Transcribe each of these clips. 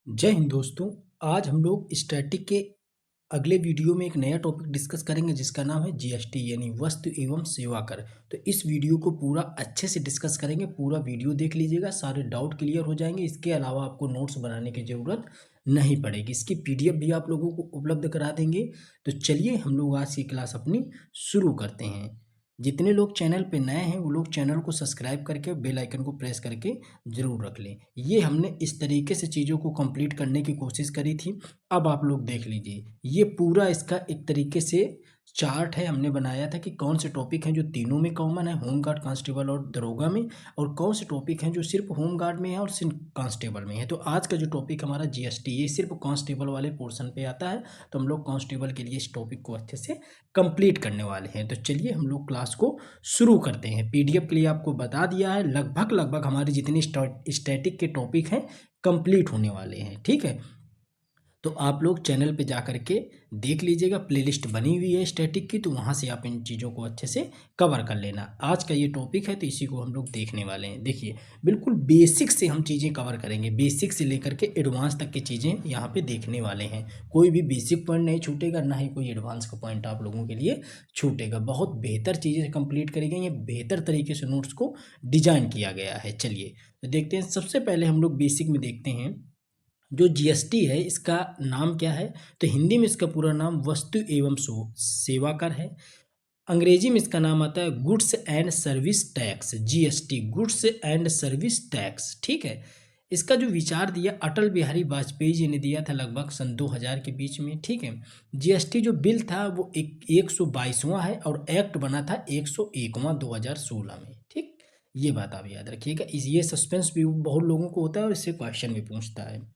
जय हिंद दोस्तों। आज हम लोग स्टैटिक के अगले वीडियो में एक नया टॉपिक डिस्कस करेंगे जिसका नाम है जीएसटी यानी वस्तु एवं सेवा कर। तो इस वीडियो को पूरा अच्छे से डिस्कस करेंगे, पूरा वीडियो देख लीजिएगा, सारे डाउट क्लियर हो जाएंगे। इसके अलावा आपको नोट्स बनाने की ज़रूरत नहीं पड़ेगी, इसकी पीडीएफ भी आप लोगों को उपलब्ध करा देंगे। तो चलिए हम लोग आज की क्लास अपनी शुरू करते हैं। जितने लोग चैनल पे नए हैं वो लोग चैनल को सब्सक्राइब करके बेल आइकन को प्रेस करके ज़रूर रख लें। ये हमने इस तरीके से चीज़ों को कंप्लीट करने की कोशिश करी थी। अब आप लोग देख लीजिए, ये पूरा इसका एक तरीके से चार्ट है, हमने बनाया था कि कौन से टॉपिक हैं जो तीनों में कॉमन है, होमगार्ड, कांस्टेबल और दरोगा में, और कौन से टॉपिक हैं जो सिर्फ होमगार्ड में है और सिर्फ कांस्टेबल में है। तो आज का जो टॉपिक हमारा जीएसटी, ये सिर्फ कांस्टेबल वाले पोर्शन पे आता है, तो हम लोग कांस्टेबल के लिए इस टॉपिक को अच्छे से कंप्लीट करने वाले हैं। तो चलिए हम लोग क्लास को शुरू करते हैं। पीडीएफ के लिए आपको बता दिया है, लगभग हमारी जितनी स्टैटिक के टॉपिक हैं कंप्लीट होने वाले हैं, ठीक है। तो आप लोग चैनल पे जा करके देख लीजिएगा, प्लेलिस्ट बनी हुई है स्टैटिक की, तो वहाँ से आप इन चीज़ों को अच्छे से कवर कर लेना। आज का ये टॉपिक है तो इसी को हम लोग देखने वाले हैं। देखिए, बिल्कुल बेसिक से हम चीज़ें कवर करेंगे, बेसिक से लेकर के एडवांस तक की चीज़ें यहाँ पे देखने वाले हैं। कोई भी बेसिक पॉइंट नहीं छूटेगा, ना ही कोई एडवांस का पॉइंट आप लोगों के लिए छूटेगा। बहुत बेहतर चीज़ें कंप्लीट करी गई हैं, बेहतर तरीके से नोट्स को डिजाइन किया गया है। चलिए तो देखते हैं। सबसे पहले हम लोग बेसिक में देखते हैं, जो जीएसटी है इसका नाम क्या है। तो हिंदी में इसका पूरा नाम वस्तु एवं सेवा कर है। अंग्रेजी में इसका नाम आता है goods and service tax, GST, goods and service tax, ठीक है। इसका जो विचार दिया अटल बिहारी वाजपेयी जी ने दिया था लगभग सन 2000 के बीच में, ठीक है। जीएसटी जो बिल था वो 122वां है और एक्ट बना था 101वां 2016 में, ठीक। ये बात आप याद रखिएगा। ये सस्पेंस भी बहुत लोगों को होता है और इससे क्वेश्चन भी पूछता है।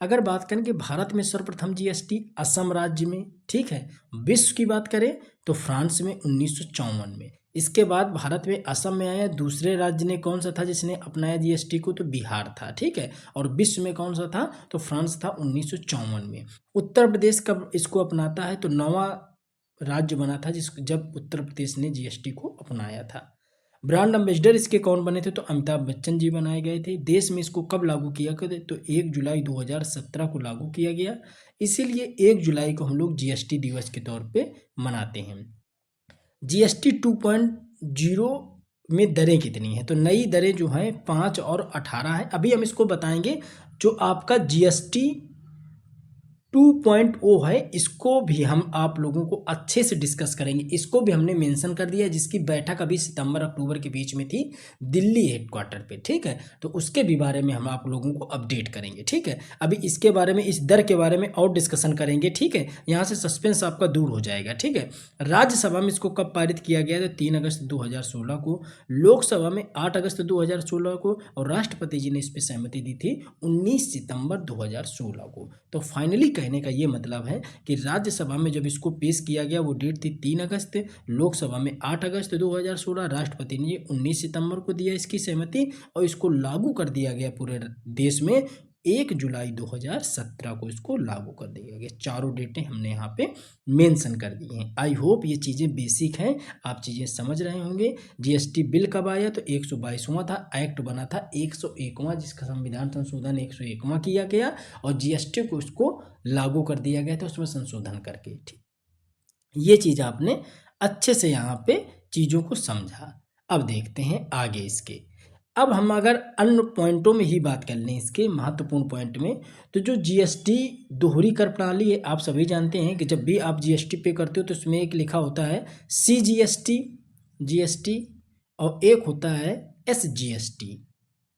अगर बात करें कि भारत में सर्वप्रथम जीएसटी असम राज्य में, ठीक है। विश्व की बात करें तो फ्रांस में 1954 में। इसके बाद भारत में असम में आया। दूसरे राज्य ने कौन सा था जिसने अपनाया जीएसटी को, तो बिहार था, ठीक है। और विश्व में कौन सा था, तो फ्रांस था 1954 में। उत्तर प्रदेश कब इसको अपनाता है, तो 9वां राज्य बना था जब उत्तर प्रदेश ने जीएसटी को अपनाया था। ब्रांड एम्बेसडर इसके कौन बने थे, तो अमिताभ बच्चन जी बनाए गए थे। देश में इसको कब लागू किया गया, तो 1 जुलाई 2017 को लागू किया गया। इसीलिए 1 जुलाई को हम लोग जीएसटी दिवस के तौर पे मनाते हैं। जीएसटी 2.0 में दरें कितनी हैं, तो नई दरें जो हैं 5 और 18 है। अभी हम इसको बताएंगे। जो आपका जीएसटी 2.0 है, इसको भी हम आप लोगों को अच्छे से डिस्कस करेंगे। इसको भी हमने मेंशन कर दिया, जिसकी बैठक अभी सितंबर अक्टूबर के बीच में थी दिल्ली हेडक्वार्टर पे, ठीक है। तो उसके भी बारे में हम आप लोगों को अपडेट करेंगे, ठीक है। अभी इसके बारे में, इस दर के बारे में और डिस्कशन करेंगे, ठीक है। यहाँ से सस्पेंस आपका दूर हो जाएगा, ठीक है। राज्यसभा में इसको कब पारित किया गया, तो 3 अगस्त 2016 को। लोकसभा में 8 अगस्त 2016 को, और राष्ट्रपति जी ने इस पर सहमति दी थी 19 सितंबर 2016 को। तो फाइनली कहने का ये मतलब है कि राज्यसभा में जब इसको पेश किया गया वो डेट थी 3 अगस्त, लोकसभा में 8 अगस्त 2016, राष्ट्रपति ने 19 सितंबर को दिया इसकी सहमति, और इसको लागू कर दिया गया पूरे देश में 1 जुलाई 2017 को इसको लागू कर दिया गया। चारों डेटें हमने यहाँ पे मेंशन कर दी हैं। आई होप ये चीज़ें बेसिक हैं, आप चीज़ें समझ रहे होंगे। जीएसटी बिल कब आया, तो 122वां था। एक्ट बना था 101वां, जिसका संविधान संशोधन 101वां किया गया, और जीएसटी को इसको लागू कर दिया गया था उसमें संशोधन करके, ठीक। ये चीज़ आपने अच्छे से यहाँ पे चीज़ों को समझा। अब देखते हैं आगे इसके। अब हम अगर अन्य पॉइंटों में ही बात कर लें, इसके महत्वपूर्ण पॉइंट में, तो जो जीएसटी दोहरी कर प्रणाली है, आप सभी जानते हैं कि जब भी आप जीएसटी पे करते हो तो उसमें एक लिखा होता है सीजीएसटी, जीएसटी, और एक होता है एसजीएसटी,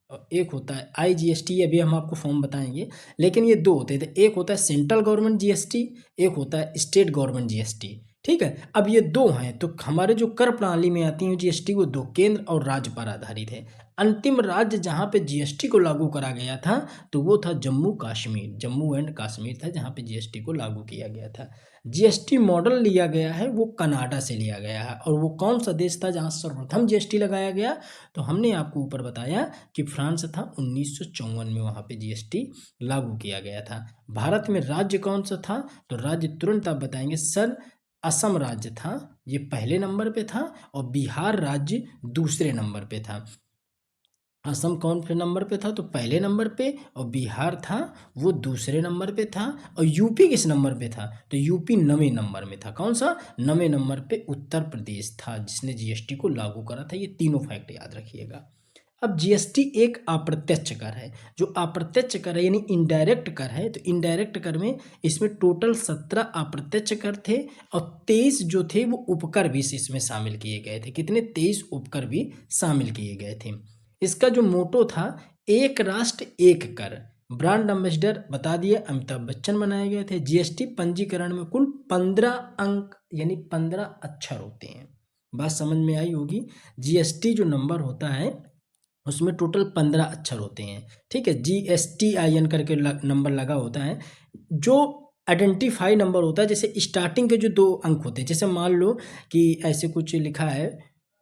और एक होता है आईजीएसटी। अभी हम आपको फॉर्म बताएंगे, लेकिन ये दो होते थे। एक होता है सेंट्रल गवर्नमेंट जीएसटी, एक होता है स्टेट गवर्नमेंट जीएसटी, ठीक है। अब ये दो हैं, तो हमारे जो कर प्रणाली में आती है जीएसटी, वो दो केंद्र और राज्य पर आधारित है। अंतिम राज्य जहाँ पे जीएसटी को लागू करा गया था तो वो था जम्मू कश्मीर, जम्मू एंड कश्मीर था जहाँ पे जीएसटी को लागू किया गया था। जीएसटी मॉडल लिया गया है वो कनाडा से लिया गया है। और वो कौन सा देश था जहाँ सर्वप्रथम जीएसटी लगाया गया, तो हमने आपको ऊपर बताया कि फ्रांस था। 1954 में वहाँ पे जीएसटी लागू किया गया था। भारत में राज्य कौन सा था, तो राज्य तुरंत आप बताएंगे सर, असम राज्य था, ये पहले नंबर पे था, और बिहार राज्य दूसरे नंबर पे था। असम कौन से नंबर पे था? तो पहले नंबर पे, और बिहार था वो दूसरे नंबर पे था, और यूपी किस नंबर पे था? तो यूपी 9वें नंबर में था। कौन सा? 9वें नंबर पे उत्तर प्रदेश था जिसने जीएसटी को लागू करा था। ये तीनों फैक्ट याद रखिएगा। अब जीएसटी एक अप्रत्यक्ष कर है। जो अप्रत्यक्ष कर है यानी इनडायरेक्ट कर है, तो इनडायरेक्ट कर में इसमें टोटल 17 अप्रत्यक्ष कर थे और 23 जो थे वो उपकर भी इसमें शामिल किए गए थे। कितने? 23 उपकर भी शामिल किए गए थे। इसका जो मोटो था, एक राष्ट्र एक कर। ब्रांड एम्बेसडर बता दिए, अमिताभ बच्चन बनाए गए थे। जीएसटी पंजीकरण में कुल 15 अंक यानी 15 अक्षर होते हैं। बात समझ में आई होगी। जीएसटी जो नंबर होता है उसमें टोटल 15 अक्षर होते हैं। ठीक है, GSTIN करके नंबर लगा होता है। जो आइडेंटिफाई नंबर होता है, जैसे स्टार्टिंग के जो 2 अंक होते हैं, जैसे मान लो कि ऐसे कुछ लिखा है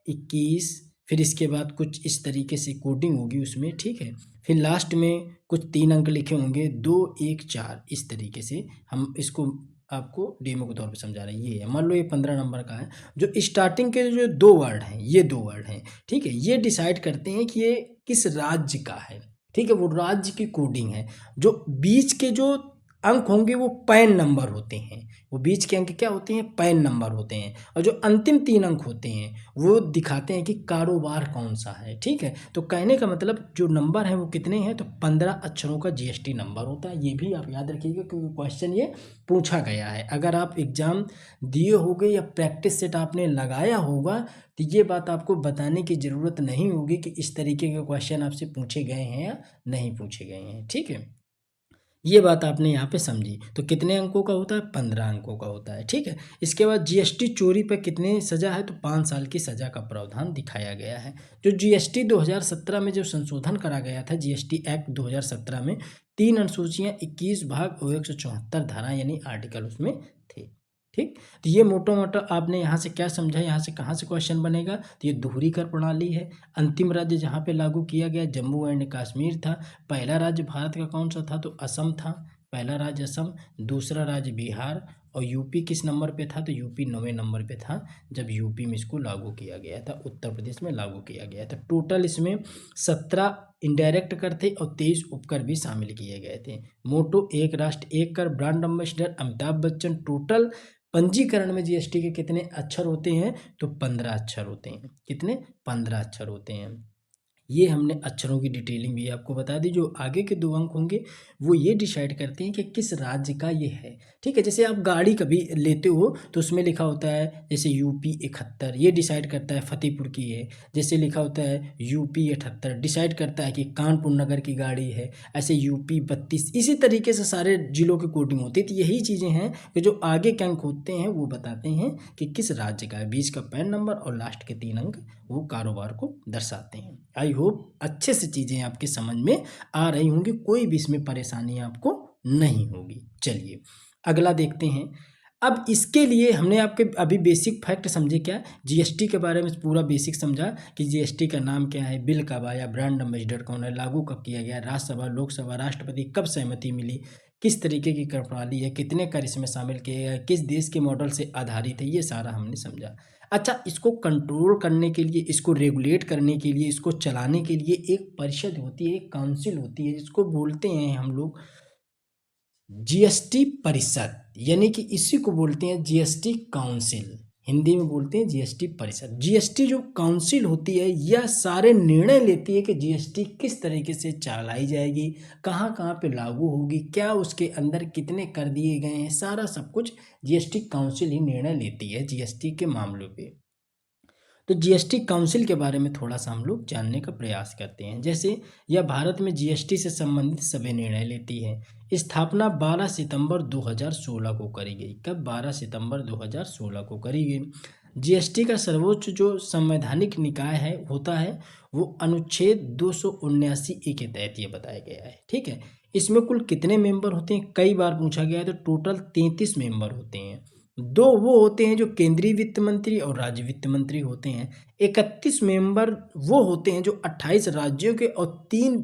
21, फिर इसके बाद कुछ इस तरीके से कोडिंग होगी उसमें। ठीक है, फिर लास्ट में कुछ 3 अंक लिखे होंगे, 2 1 4, इस तरीके से हम इसको आपको डेमो के तौर पे समझा रहे हैं। ये है, मान लो ये 15 नंबर का है। जो स्टार्टिंग के जो 2 वर्ड हैं, ये 2 वर्ड हैं। ठीक है, ये डिसाइड करते हैं कि ये किस राज्य का है। ठीक है, वो राज्य की कोडिंग है। जो बीच के जो अंक होंगे वो पैन नंबर होते हैं। वो बीच के अंक क्या होते हैं? पैन नंबर होते हैं। और जो अंतिम 3 अंक होते हैं वो दिखाते हैं कि कारोबार कौन सा है। ठीक है, तो कहने का मतलब जो नंबर है वो कितने हैं? तो 15 अक्षरों का जीएसटी नंबर होता है। ये भी आप याद रखिएगा क्योंकि क्वेश्चन ये पूछा गया है। अगर आप एग्जाम दिए होगे या प्रैक्टिस सेट आपने लगाया होगा तो ये बात आपको बताने की ज़रूरत नहीं होगी कि इस तरीके के क्वेश्चन आपसे पूछे गए हैं या नहीं पूछे गए हैं। ठीक है, ये बात आपने यहाँ पे समझी। तो कितने अंकों का होता है? 15 अंकों का होता है। ठीक है, इसके बाद जीएसटी चोरी पर कितने सज़ा है? तो 5 साल की सज़ा का प्रावधान दिखाया गया है। जो जीएसटी 2017 में जो संशोधन करा गया था, जीएसटी एक्ट 2017 में 3 अनुसूचियाँ, 21 भाग और 174 धारा यानी आर्टिकल उसमें थे। ठीक, तो ये मोटा मोटा आपने यहाँ से क्या समझा, यहाँ से कहाँ से क्वेश्चन बनेगा? तो ये दोहरी कर प्रणाली है। अंतिम राज्य जहाँ पे लागू किया गया जम्मू एंड कश्मीर था। पहला राज्य भारत का कौन सा था? तो असम था। पहला राज्य असम, दूसरा राज्य बिहार, और यूपी किस नंबर पे था? तो यूपी 9वें नंबर पे था जब यूपी में इसको लागू किया गया था, उत्तर प्रदेश में लागू किया गया था। टोटल इसमें 17 इनडायरेक्ट कर थे और 23 उपकर भी शामिल किए गए थे। मोटो एक राष्ट्र एक कर। Brand ambassador Amitabh Bachchan. Total पंजीकरण में जीएसटी के कितने अक्षर होते हैं? तो 15 अक्षर होते हैं। कितने? 15 अक्षर होते हैं। ये हमने अक्षरों की डिटेलिंग भी आपको बता दी। जो आगे के 2 अंक होंगे वो ये डिसाइड करते हैं कि किस राज्य का ये है। ठीक है, जैसे आप गाड़ी कभी लेते हो तो उसमें लिखा होता है जैसे यूपी 71, ये डिसाइड करता है फतेहपुर की है। जैसे लिखा होता है यूपी 78, डिसाइड करता है कि कानपुर नगर की गाड़ी है। ऐसे यूपी 32, इसी तरीके से सारे जिलों की कोडिंग होती है। तो यही चीज़ें हैं कि जो आगे के अंक होते हैं वो बताते हैं कि किस राज्य का है। बीच का पैन नंबर और लास्ट के 3 अंक वो कारोबार को दर्शाते हैं। आई होप अच्छे से चीज़ें आपके समझ में आ रही होंगी, कोई भी इसमें परेशानी आपको नहीं होगी। चलिए अगला देखते हैं। अब इसके लिए हमने आपके अभी बेसिक फैक्ट समझे क्या? जीएसटी के बारे में पूरा बेसिक समझा कि जीएसटी का नाम क्या है, बिल कब आया, ब्रांड एम्बेसडर कौन है, लागू कब किया गया, राज्यसभा लोकसभा राष्ट्रपति कब सहमति मिली, किस तरीके की कर प्रणाली है, कितने कर इसमें शामिल किए गए, किस देश के मॉडल से आधारित है, ये सारा हमने समझा। अच्छा, इसको कंट्रोल करने के लिए, इसको रेगुलेट करने के लिए, इसको चलाने के लिए एक परिषद होती है, एक काउंसिल होती है, जिसको बोलते हैं हम लोग जीएसटी परिषद, यानी कि इसी को बोलते हैं जीएसटी काउंसिल। हिंदी में बोलते हैं जीएसटी परिषद। जीएसटी जो काउंसिल होती है यह सारे निर्णय लेती है कि जीएसटी किस तरीके से चलाई जाएगी, कहाँ कहाँ पे लागू होगी, क्या उसके अंदर कितने कर दिए गए हैं, सारा सब कुछ जीएसटी काउंसिल ही निर्णय लेती है जीएसटी के मामलों पे। तो जीएसटी काउंसिल के बारे में थोड़ा सा हम लोग जानने का प्रयास करते हैं। जैसे यह भारत में जीएसटी से संबंधित सभी निर्णय लेती है। स्थापना 12 सितंबर 2016 को करी गई। कब? 12 सितंबर 2016 को करी गई। जीएसटी का सर्वोच्च जो संवैधानिक निकाय है होता है वो अनुच्छेद 279 के तहत ये बताया गया है। ठीक है, इसमें कुल कितने मेंबर होते हैं? कई बार पूछा गया है, तो टोटल 33 मेंबर होते हैं। 2 वो होते हैं जो केंद्रीय वित्त मंत्री और राज्य वित्त मंत्री होते हैं। 31 मेंबर वो होते हैं जो 28 राज्यों के और 3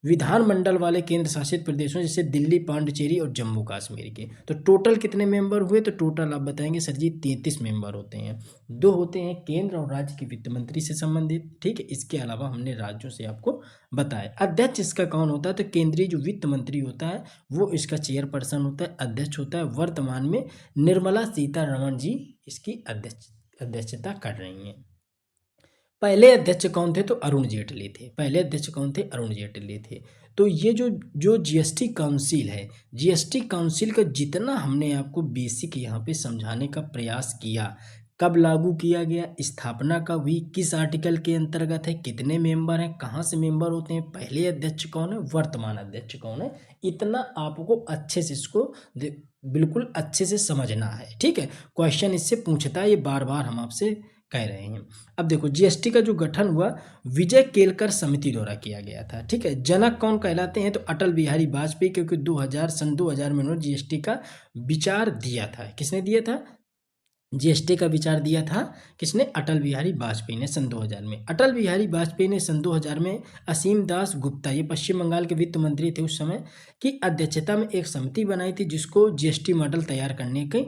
विधानमंडल वाले केंद्र शासित प्रदेशों जैसे दिल्ली, पांडिचेरी और जम्मू कश्मीर के। तो टोटल कितने मेंबर हुए? तो टोटल आप बताएंगे सर जी 33 मेंबर होते हैं। 2 होते हैं केंद्र और राज्य के वित्त मंत्री से संबंधित, ठीक है। इसके अलावा हमने राज्यों से आपको बताया। अध्यक्ष इसका कौन होता है? तो केंद्रीय जो वित्त मंत्री होता है वो इसका चेयरपर्सन होता है, अध्यक्ष होता है। वर्तमान में निर्मला सीतारमण जी इसकी अध्यक्षता कर रही हैं। पहले अध्यक्ष कौन थे? तो अरुण जेटली थे। पहले अध्यक्ष कौन थे? अरुण जेटली थे। तो ये जो जीएसटी काउंसिल है, जीएसटी काउंसिल का जितना हमने आपको बेसिक यहाँ पे समझाने का प्रयास किया, कब लागू किया गया, स्थापना कब हुई, किस आर्टिकल के अंतर्गत है, कितने मेंबर हैं, कहाँ से मेंबर होते हैं, पहले अध्यक्ष कौन है, वर्तमान अध्यक्ष कौन है, इतना आपको अच्छे से इसको बिल्कुल अच्छे से समझना है, ठीक है। क्वेश्चन इससे पूछता है, ये बार बार हम आपसे कह रहे हैं। अब देखो जीएसटी का जो गठन हुआ विजय केलकर समिति द्वारा किया गया था, ठीक है। जनक कौन कहलाते हैं? तो अटल बिहारी वाजपेयी, क्योंकि 2000 में उन्होंने जीएसटी का विचार दिया था। किसने दिया था? जीएसटी का विचार दिया था किसने? अटल बिहारी वाजपेयी ने सन 2000 में। अटल बिहारी वाजपेयी ने सन 2000 में असीम दास गुप्ता, ये पश्चिम बंगाल के वित्त मंत्री थे उस समय, की अध्यक्षता में एक समिति बनाई थी जिसको जीएसटी मॉडल तैयार करने के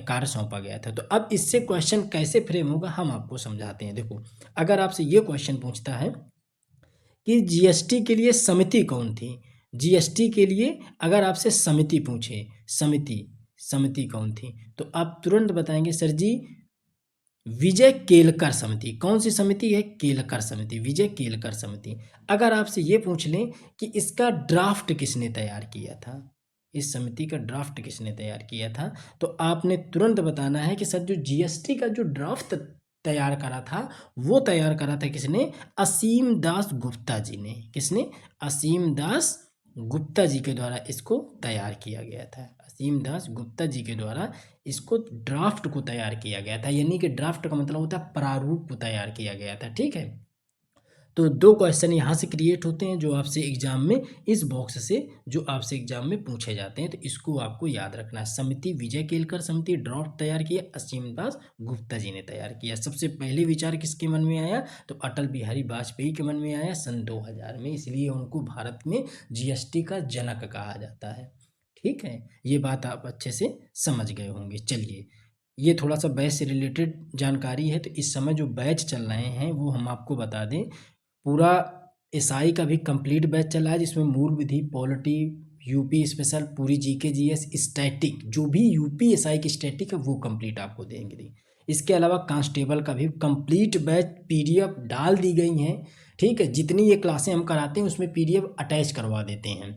कार्य सौंपा गया था। तो अब इससे क्वेश्चन कैसे फ्रेम होगा हम आपको समझाते हैं। देखो अगर आपसे ये क्वेश्चन पूछता है कि जीएसटी के लिए समिति कौन थी, जीएसटी के लिए अगर आपसे समिति पूछे, समिति कौन थी, तो आप तुरंत बताएंगे सर जी विजय केलकर समिति। कौन सी समिति है? केलकर समिति, विजय केलकर समिति। अगर आपसे ये पूछ लें कि इसका ड्राफ्ट किसने तैयार किया था, इस समिति का ड्राफ्ट किसने तैयार किया था, तो आपने तुरंत बताना है कि सर जो जीएसटी का जो ड्राफ्ट तैयार करा था वो तैयार करा था किसने? असीम दास गुप्ता जी ने। किसने? असीम दास गुप्ता जी के द्वारा इसको तैयार किया गया था। असीम दास गुप्ता जी के द्वारा इसको ड्राफ्ट को तैयार किया गया था, यानी कि ड्राफ्ट का मतलब होता है प्रारूप को तैयार किया गया था, ठीक है। तो 2 क्वेश्चन यहाँ से क्रिएट होते हैं जो आपसे एग्जाम में इस बॉक्स से जो आपसे एग्जाम में पूछे जाते हैं, तो इसको आपको याद रखना है। समिति विजय केलकर समिति, ड्राफ्ट तैयार किया असीम दास गुप्ता जी ने तैयार किया। सबसे पहले विचार किसके मन में आया? तो अटल बिहारी वाजपेयी के मन में आया सन 2000 में, इसलिए उनको भारत में जीएसटी का जनक कहा जाता है, ठीक है। ये बात आप अच्छे से समझ गए होंगे। चलिए ये थोड़ा सा बैच से रिलेटेड जानकारी है, तो इस समय जो बैच चल रहे हैं वो हम आपको बता दें। पूरा एसआई का भी कंप्लीट बैच चला है जिसमें मूल विधि, पॉलिटी, यूपी स्पेशल, पूरी जीके जीएस, स्टैटिक, जो भी यूपी एसआई की स्टैटिक है वो कंप्लीट आपको देंगे। इसके अलावा कांस्टेबल का भी कंप्लीट बैच पीडीएफ डाल दी गई हैं, ठीक है। जितनी ये क्लासें हम कराते हैं उसमें पीडीएफ अटैच करवा देते हैं,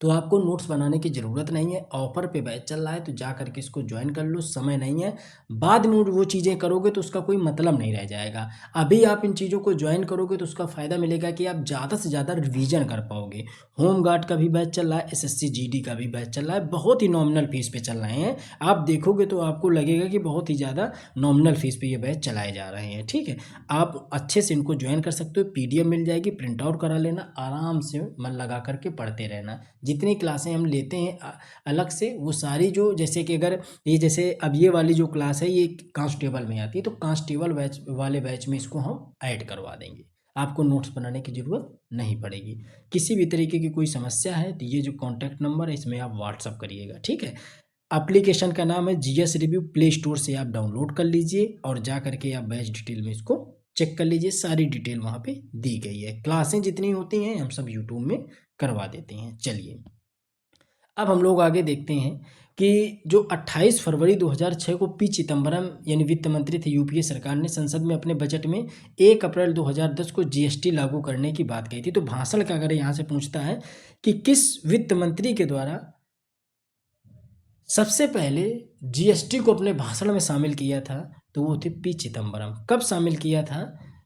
तो आपको नोट्स बनाने की ज़रूरत नहीं है। ऑफर पे बैच चल रहा है तो जा करके इसको ज्वाइन कर लो, समय नहीं है, बाद में वो चीज़ें करोगे तो उसका कोई मतलब नहीं रह जाएगा। अभी आप इन चीज़ों को ज्वाइन करोगे तो उसका फ़ायदा मिलेगा कि आप ज़्यादा से ज़्यादा रिवीजन कर पाओगे। होम गार्ड का भी बैच चल रहा है, एसएससी जीडी का भी बैच चल रहा है, बहुत ही नॉमिनल फीस पे चल रहे हैं। आप देखोगे तो आपको लगेगा कि बहुत ही ज़्यादा नॉमिनल फीस पे ये बैच चलाए जा रहे हैं, ठीक है। आप अच्छे से इनको ज्वाइन कर सकते हो, पीडीएफ मिल जाएगी, प्रिंट आउट करा लेना, आराम से मन लगा करके पढ़ते रहना। जितनी क्लासें हम लेते हैं अलग से वो सारी जो, जैसे कि अगर ये जैसे अब ये वाली जो क्लास है ये कांस्टेबल में आती है तो कांस्टेबल बैच वाले बैच में इसको हम ऐड करवा देंगे, आपको नोट्स बनाने की ज़रूरत नहीं पड़ेगी। किसी भी तरीके की कोई समस्या है तो ये जो कॉन्टैक्ट नंबर है इसमें आप व्हाट्सअप करिएगा, ठीक है। एप्लीकेशन का नाम है जीएस रिव्यू, प्ले स्टोर से आप डाउनलोड कर लीजिए और जा करके आप बैच डिटेल में इसको चेक कर लीजिए, सारी डिटेल वहाँ पे दी गई है। क्लासें जितनी होती हैं हम सब यूट्यूब में करवा देते हैं। चलिए अब हम लोग आगे देखते हैं कि जो 28 फरवरी 2006 को पी चिदम्बरम यानी वित्त मंत्री थे यूपीए सरकार ने संसद में अपने बजट में 1 अप्रैल 2010 को जीएसटी लागू करने की बात कही थी। तो भाषण का अगर यहाँ से पूछता है कि किस वित्त मंत्री के द्वारा सबसे पहले जीएसटी को अपने भाषण में शामिल किया था, तो वो थे पी चिदम्बरम। कब शामिल किया था?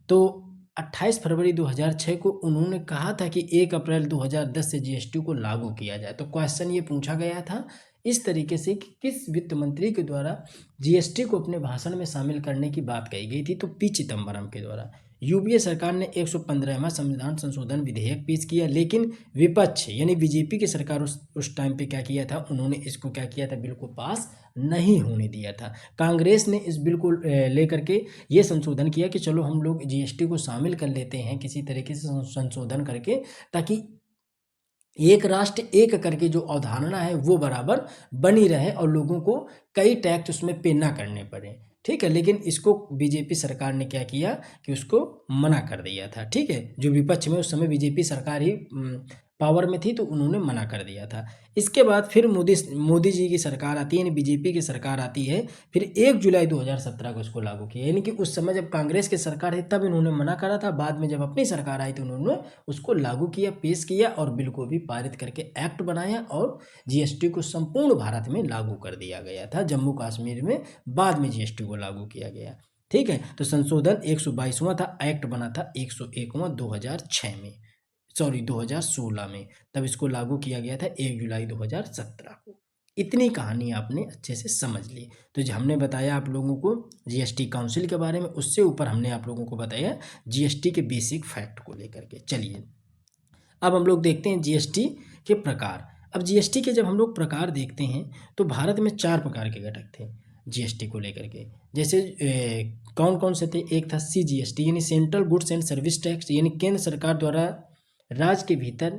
तो 28 फरवरी 2006 को उन्होंने कहा था कि 1 अप्रैल 2010 से जीएसटी को लागू किया जाए। तो क्वेश्चन ये पूछा गया था इस तरीके से कि किस वित्त मंत्री के द्वारा जीएसटी को अपने भाषण में शामिल करने की बात कही गई थी, तो पी चिदम्बरम के द्वारा। यूपीए सरकार ने 115वां संविधान संशोधन विधेयक पेश किया, लेकिन विपक्ष यानी बीजेपी की सरकार उस टाइम पे क्या किया था, उन्होंने इसको क्या किया था, बिल को पास नहीं होने दिया था। कांग्रेस ने इस बिल को लेकर के ये संशोधन किया कि चलो हम लोग जीएसटी को शामिल कर लेते हैं किसी तरीके से संशोधन करके, ताकि एक राष्ट्र एक कर के जो अवधारणा है वो बराबर बनी रहे और लोगों को कई टैक्स उसमें पे ना करने पड़े। ठीक है, लेकिन इसको बीजेपी सरकार ने क्या किया कि उसको मना कर दिया था। ठीक है, जो विपक्ष में उस समय बीजेपी सरकार ही पावर में थी, तो उन्होंने मना कर दिया था। इसके बाद फिर मोदी जी की सरकार आती है, यानी बीजेपी की सरकार आती है, फिर 1 जुलाई 2017 को इसको लागू किया। यानी कि उस समय जब कांग्रेस की सरकार थी तब इन्होंने मना करा था, बाद में जब अपनी सरकार आई तो उन्होंने उसको लागू किया, पेश किया और बिल को भी पारित करके एक्ट बनाया और जीएसटी को संपूर्ण भारत में लागू कर दिया गया था। जम्मू कश्मीर में बाद में जीएसटी को लागू किया गया। ठीक है, तो संशोधन 122वां था, एक्ट बना था 101वां 2006 में, सॉरी 2016 में, तब इसको लागू किया गया था 1 जुलाई 2017 को। इतनी कहानी आपने अच्छे से समझ ली। तो जो हमने बताया आप लोगों को जीएसटी काउंसिल के बारे में, उससे ऊपर हमने आप लोगों को बताया जीएसटी के बेसिक फैक्ट को लेकर के। चलिए अब हम लोग देखते हैं जीएसटी के प्रकार। अब जीएसटी के जब हम लोग प्रकार देखते हैं तो भारत में 4 प्रकार के घटक थे जीएसटी को लेकर के। जैसे कौन कौन से थे? एक था सीजीएसटी यानी central goods and service tax, यानी केंद्र सरकार द्वारा राज्य के भीतर,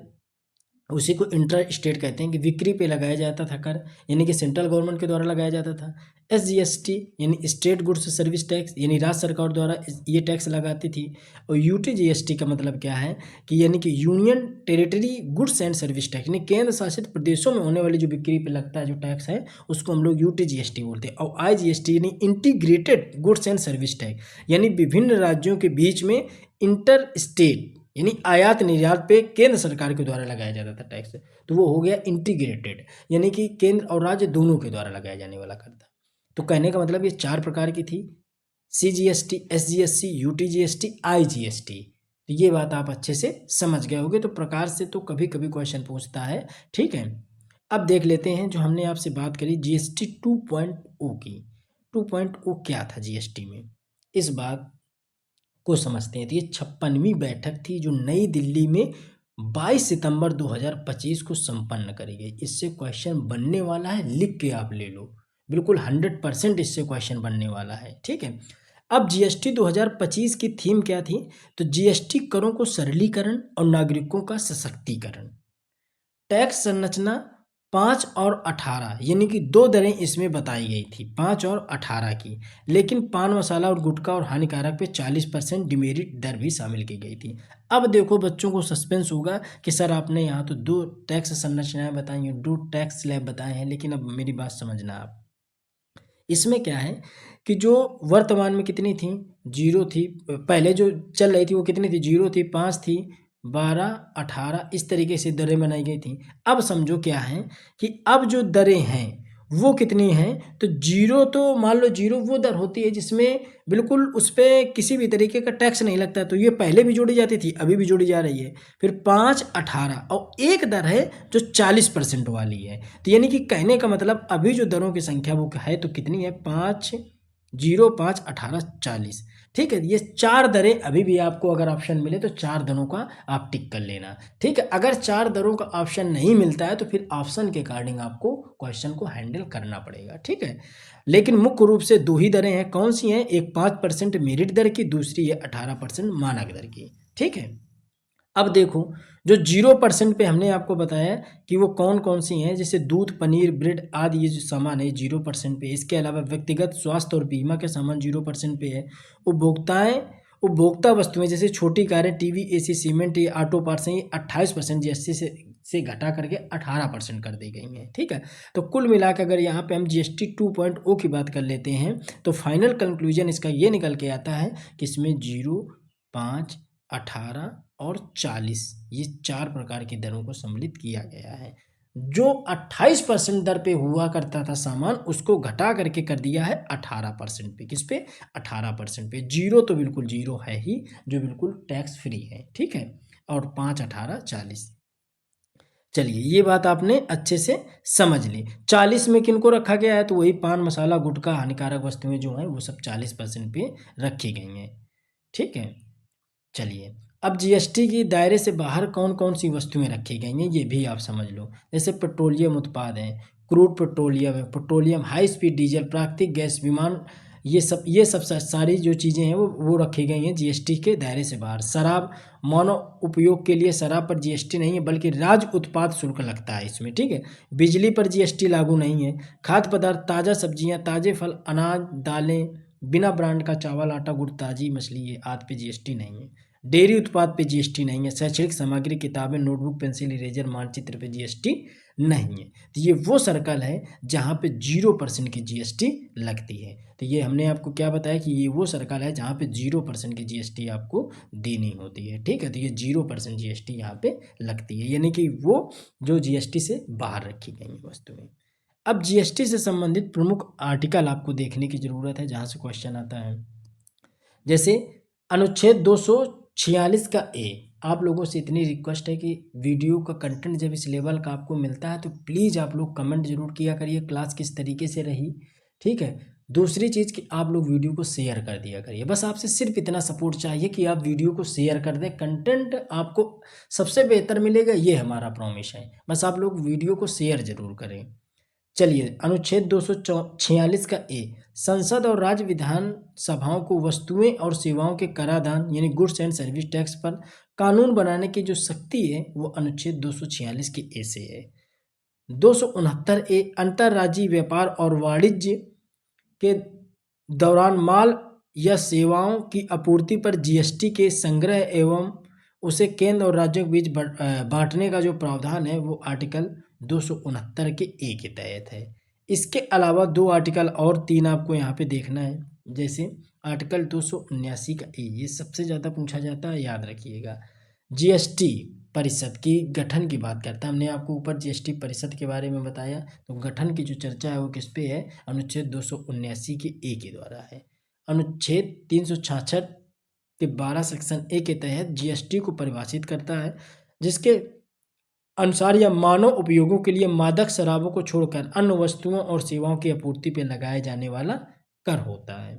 उसी को इंटर स्टेट कहते हैं, कि बिक्री पे लगाया जाता था कर, यानी कि सेंट्रल गवर्नमेंट के द्वारा लगाया जाता था। एसजीएसटी यानी स्टेट गुड्स सर्विस टैक्स, यानी राज्य सरकार द्वारा ये टैक्स लगाती थी। और यूटीजीएसटी का मतलब क्या है कि यानी कि union territory goods and service tax, यानी केंद्र शासित प्रदेशों में होने वाली जो बिक्री पे लगता है जो टैक्स है उसको हम लोग यूटीजीएसटी बोलते हैं। और आईजीएसटी यानी integrated goods and service tax, यानी विभिन्न राज्यों के बीच में इंटर स्टेट यानी आयात निर्यात पे केंद्र सरकार के द्वारा लगाया जाता था टैक्स, तो वो हो गया इंटीग्रेटेड, यानी कि केंद्र और राज्य दोनों के द्वारा लगाया जाने वाला कर था। तो कहने का मतलब ये 4 प्रकार की थी, सीजीएसटी, एसजीएसटी, यूटीजीएसटी, आईजीएसटी। तो ये बात आप अच्छे से समझ गए होंगे। तो प्रकार से तो कभी कभी क्वेश्चन पूछता है। ठीक है, अब देख लेते हैं जो हमने आपसे बात करी जीएसटी 2.0 की। 2.0 क्या था जीएसटी में, इस बात को समझते हैं। तो ये 56वीं बैठक थी जो नई दिल्ली में 22 सितंबर 2025 को संपन्न करी गई। इससे क्वेश्चन बनने वाला है, लिख के आप ले लो, बिल्कुल 100% इससे क्वेश्चन बनने वाला है। ठीक है, अब जीएसटी 2025 की थीम क्या थी? तो जीएसटी करों को सरलीकरण और नागरिकों का सशक्तिकरण। टैक्स संरचना 5 और 18 यानी कि 2 दरें इसमें बताई गई थी, 5 और 18 की, लेकिन पान मसाला और गुटखा और हानिकारक पे 40% डिमेरिट दर भी शामिल की गई थी। अब देखो बच्चों को सस्पेंस होगा कि सर आपने यहाँ तो 2 टैक्स संरचनाएं बताई हैं, 2 टैक्स स्लैब बताए हैं, लेकिन अब मेरी बात समझना आप, इसमें क्या है कि जो वर्तमान में कितनी थी, 0 थी, पहले जो चल रही थी वो कितनी थी, 0 थी, 5 थी, 12, 18, इस तरीके से दरें बनाई गई थी। अब समझो क्या है कि अब जो दरें हैं वो कितनी हैं, तो 0 तो मान लो 0 वो दर होती है जिसमें बिल्कुल उस पर किसी भी तरीके का टैक्स नहीं लगता, तो ये पहले भी जोड़ी जाती थी, अभी भी जोड़ी जा रही है। फिर 5, 18 और एक दर है जो 40% वाली है। तो यानी कि कहने का मतलब अभी जो दरों की संख्या वो है तो कितनी है, 5, 0, 5, 18, 40। ठीक है, ये 4 दरें अभी भी आपको अगर ऑप्शन मिले तो 4 दरों का आप टिक कर लेना। ठीक है, अगर 4 दरों का ऑप्शन नहीं मिलता है तो फिर ऑप्शन के अकॉर्डिंग आपको क्वेश्चन को हैंडल करना पड़ेगा। ठीक है, लेकिन मुख्य रूप से 2 ही दरें हैं। कौन सी हैं? एक 5% मेरिट दर की, दूसरी है 18% मानक दर की। ठीक है, अब देखो जो 0% पे हमने आपको बताया कि वो कौन कौन सी हैं, जैसे दूध, पनीर, ब्रेड आदि ये जो सामान है 0% पे। इसके अलावा व्यक्तिगत स्वास्थ्य और बीमा के सामान 0% पे है। उपभोक्ता वस्तुएं जैसे छोटी कारें, टीवी, एसी, सीमेंट, ये ऑटो पार्ट्स हैं, ये 28% जीएसटी से घटा करके 18% कर दी गई हैं। ठीक है, तो कुल मिलाकर अगर यहाँ पे हम जीएसटी 2.0 की बात कर लेते हैं तो फाइनल कंक्लूजन इसका ये निकल के आता है कि इसमें 0, 5, 18 और 40 ये 4 प्रकार की दरों को सम्मिलित किया गया है। जो 28% दर पे हुआ करता था सामान उसको घटा करके कर दिया है 18% पे। किस पे? 18% पे। 0 तो बिल्कुल 0 है ही, जो बिल्कुल टैक्स फ्री है। ठीक है, और 5, 18, 40। चलिए ये बात आपने अच्छे से समझ ली। 40 में किनको रखा गया है? तो वही पान मसाला, गुटखा, हानिकारक वस्तुएं जो हैं वो सब 40% पे रखी गई हैं। ठीक है, चलिए अब जीएसटी की दायरे से बाहर कौन कौन सी वस्तुएं रखी गई हैं ये भी आप समझ लो। जैसे पेट्रोलियम उत्पाद हैं, क्रूड पेट्रोलियम है, पेट्रोलियम, हाई स्पीड डीजल, प्राकृतिक गैस, विमान ये सब सारी जो चीज़ें हैं वो रखी गई हैं जीएसटी के दायरे से बाहर। शराब मानव उपयोग के लिए शराब पर जीएसटी नहीं है, बल्कि राज्य उत्पाद शुल्क लगता है इसमें, ठीक है। बिजली पर जीएसटी लागू नहीं है। खाद्य पदार्थ, ताज़ा सब्जियां, ताज़े फल, अनाज, दालें, बिना ब्रांड का चावल, आटा, गुड़, ताज़ी मछली, ये आदि पे जीएसटी नहीं है। डेयरी उत्पाद पे जीएसटी नहीं है। शैक्षणिक सामग्री, किताबें, नोटबुक, पेंसिल, इरेजर, मानचित्र पे जीएसटी नहीं है। तो ये वो सर्कल है जहाँ पे 0% की जीएसटी लगती है। तो ये हमने आपको क्या बताया कि ये वो सर्कल है जहाँ पे 0% की जीएसटी आपको देनी होती है, ठीक है। तो ये 0% जीएसटी यहाँ पे लगती है, यानी कि वो जो जीएसटी से बाहर रखी गई वस्तुएं। अब जीएसटी से संबंधित प्रमुख आर्टिकल आपको देखने की जरूरत है जहाँ से क्वेश्चन आता है। जैसे अनुच्छेद 246 का ए। आप लोगों से इतनी रिक्वेस्ट है कि वीडियो का कंटेंट जब इस लेवल का आपको मिलता है तो प्लीज़ आप लोग कमेंट जरूर किया करिए क्लास किस तरीके से रही, ठीक है। दूसरी चीज़ कि आप लोग वीडियो को शेयर कर दिया करिए। बस आपसे सिर्फ इतना सपोर्ट चाहिए कि आप वीडियो को शेयर कर दें। कंटेंट आपको सबसे बेहतर मिलेगा, ये हमारा प्रॉमिस है। बस आप लोग वीडियो को शेयर जरूर करें। चलिए, अनुच्छेद 246 का ए। संसद और राज्य विधान सभाओं को वस्तुएं और सेवाओं के कराधान यानी गुड्स एंड सर्विस टैक्स पर कानून बनाने की जो शक्ति है वो अनुच्छेद 246 के ए से है। 269 ए। अंतर्राज्यीय व्यापार और वाणिज्य के दौरान माल या सेवाओं की आपूर्ति पर जीएसटी के संग्रह एवं उसे केंद्र और राज्यों के बीच बांटने का जो प्रावधान है वो आर्टिकल 269 के ए के तहत है। इसके अलावा 2 आर्टिकल और 3 आपको यहाँ पे देखना है। जैसे आर्टिकल 279 का ए, ये सबसे ज़्यादा पूछा जाता है, याद रखिएगा। जीएसटी परिषद की गठन की बात करता है। हमने आपको ऊपर जीएसटी परिषद के बारे में बताया, तो गठन की जो चर्चा है वो किस पे है, अनुच्छेद 279 के ए के द्वारा है। अनुच्छेद 366 के 12 सेक्शन ए के तहत जीएसटी को परिभाषित करता है, जिसके अनुसार यह मानव उपयोगों के लिए मादक शराबों को छोड़कर अन्य वस्तुओं और सेवाओं की आपूर्ति पर लगाए जाने वाला कर होता है।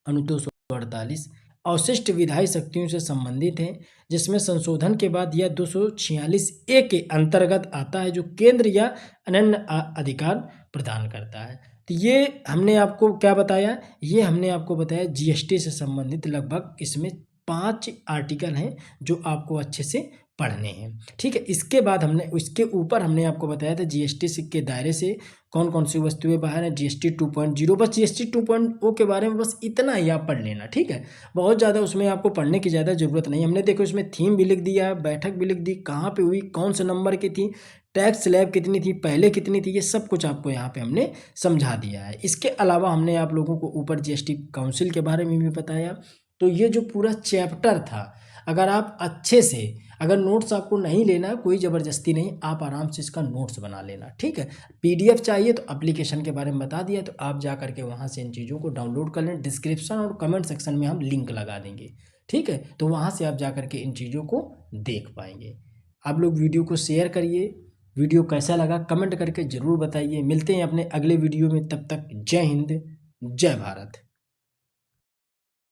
अनु 248 अवशिष्ट विधायी शक्तियों से संबंधित है, जिसमें संशोधन के बाद यह 246 ए के अंतर्गत आता है, जो केंद्र या अनन्य अधिकार प्रदान करता है। तो ये हमने आपको क्या बताया, ये हमने आपको बताया जीएसटी से संबंधित लगभग इसमें 5 आर्टिकल हैं जो आपको अच्छे से पढ़ने हैं, ठीक है। इसके बाद इसके ऊपर हमने आपको बताया था जीएसटी के दायरे से कौन कौन सी वस्तुएं बाहर हैं। जीएसटी 2.0, बस जीएसटी 2.0 के बारे में बस इतना ही आप पढ़ लेना, ठीक है। बहुत ज़्यादा उसमें आपको पढ़ने की ज़्यादा ज़रूरत नहीं। हमने देखो इसमें थीम भी लिख दिया, बैठक भी लिख दी, कहाँ पे हुई, कौन से नंबर की थी, टैक्स स्लैब कितनी थी, पहले कितनी थी, ये सब कुछ आपको यहाँ पे हमने समझा दिया है। इसके अलावा हमने आप लोगों को ऊपर जीएसटी काउंसिल के बारे में भी बताया। तो ये जो पूरा चैप्टर था, अगर आप अच्छे से, अगर नोट्स आपको नहीं लेना, कोई ज़बरदस्ती नहीं, आप आराम से इसका नोट्स बना लेना, ठीक है। पीडीएफ चाहिए तो एप्लीकेशन के बारे में बता दिया, तो आप जा करके वहाँ से इन चीज़ों को डाउनलोड कर लें। डिस्क्रिप्शन और कमेंट सेक्शन में हम लिंक लगा देंगे, ठीक है। तो वहाँ से आप जा करके इन चीज़ों को देख पाएंगे। आप लोग वीडियो को शेयर करिए। वीडियो कैसा लगा कमेंट करके ज़रूर बताइए। मिलते हैं अपने अगले वीडियो में, तब तक जय हिंद, जय भारत।